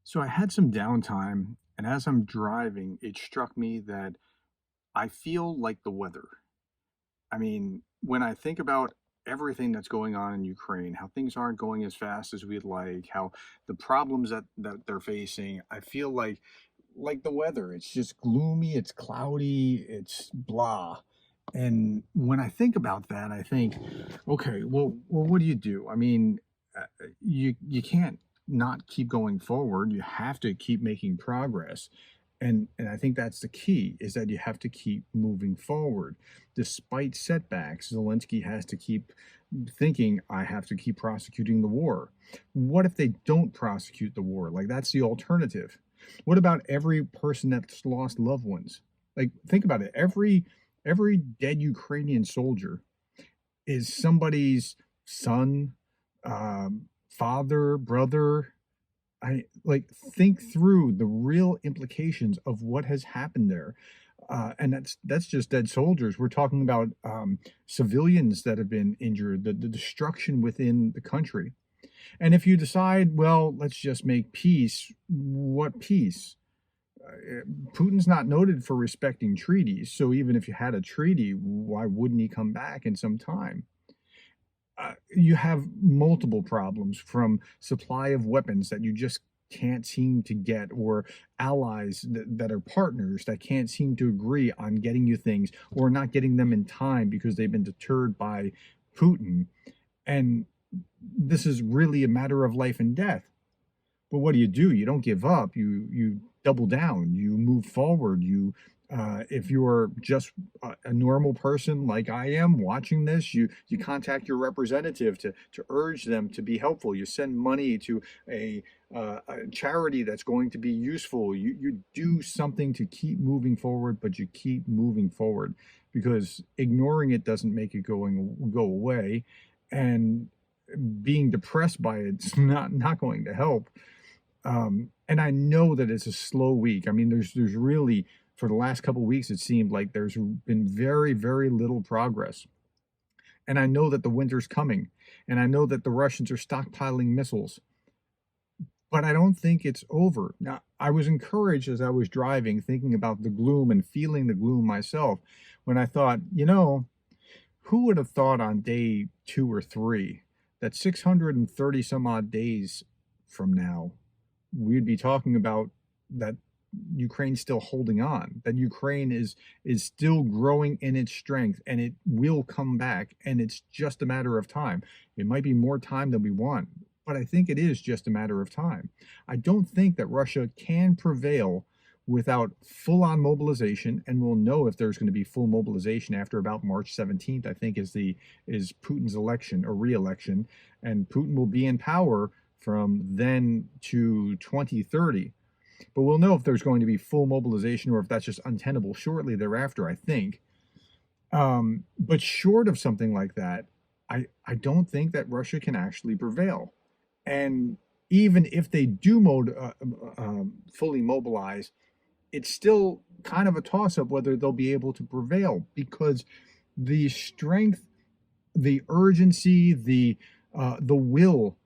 So I had some downtime, and as I'm driving, it struck me that I feel like the weather. I mean, when I think about everything that's going on in Ukraine, how things aren't going as fast as we'd like, how the problems that they're facing, I feel like the weather. It's just gloomy, it's cloudy, it's blah. And when I think about that, I think, okay, well, what do you do? I mean, you can't not keep going forward. You have to keep making progress, and I think that's the key is that you have to keep moving forward despite setbacks. Zelensky has to keep thinking, I have to keep prosecuting the war. What if they don't prosecute the war? Like, that's the alternative. What about every person that's lost loved ones? Like, think about it. Every dead Ukrainian soldier is somebody's son, father, brother. I like think through the real implications of what has happened there. And that's just dead soldiers. We're talking about civilians that have been injured, the destruction within the country. And if you decide, well, let's just make peace, what peace? Putin's not noted for respecting treaties. So even if you had a treaty, why wouldn't he come back in some time? You have multiple problems from supply of weapons that you just can't seem to get, or allies that are partners that can't seem to agree on getting you things or not getting them in time because they've been deterred by Putin. And this is really a matter of life and death. But what do? You don't give up. You double down. You move forward. If you're just a normal person like I am watching this, you contact your representative to urge them to be helpful. You send money to a charity that's going to be useful. You do something to keep moving forward, but you keep moving forward because ignoring it doesn't make it go away, and being depressed by it's not going to help. And I know that it's a slow week. I mean, there's really for the last couple of weeks it seemed like there's been very little progress. And I know that the winter's coming, and I know that the Russians are stockpiling missiles, but I don't think it's over. Now, I was encouraged as I was driving, thinking about the gloom and feeling the gloom myself, when I thought, who would have thought on day 2 or 3 that 630 some odd days from now we'd be talking about that Ukraine's still holding on, that Ukraine is still growing in its strength, and it will come back, and it's just a matter of time. It might be more time than we want, but I think it is just a matter of time. I don't think that Russia can prevail without full-on mobilization, and we'll know if there's going to be full mobilization after about March 17th, I think is Putin's election or re-election, and Putin will be in power from then to 2030. But we'll know if there's going to be full mobilization or if that's just untenable shortly thereafter, I think. But short of something like that, I don't think that Russia can actually prevail. And even if they do fully mobilize, it's still kind of a toss-up whether they'll be able to prevail, because the strength, the urgency, the will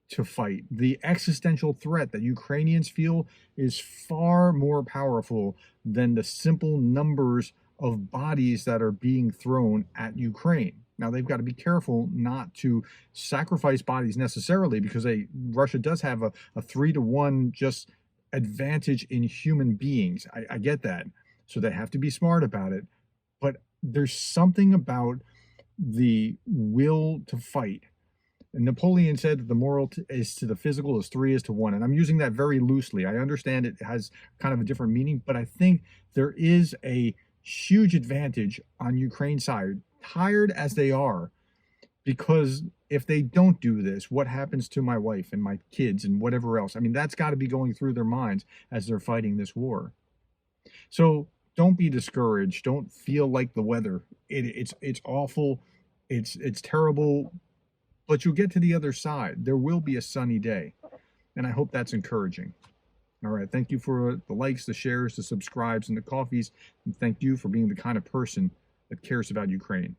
to fight, the existential threat that Ukrainians feel is far more powerful than the simple numbers of bodies that are being thrown at Ukraine. Now, they've got to be careful not to sacrifice bodies necessarily, because Russia does have a 3-to-1 just advantage in human beings. I get that. So they have to be smart about it. But there's something about the will to fight. And Napoleon said that the moral is to the physical as 3 is to 1. And I'm using that very loosely. I understand it has kind of a different meaning, but I think there is a huge advantage on Ukraine's side, tired as they are, because if they don't do this, what happens to my wife and my kids and whatever else? I mean, that's got to be going through their minds as they're fighting this war. So don't be discouraged. Don't feel like the weather. It's awful. It's terrible, but you'll get to the other side. There will be a sunny day, and I hope that's encouraging. All right, thank you for the likes, the shares, the subscribes, and the coffees, and thank you for being the kind of person that cares about Ukraine.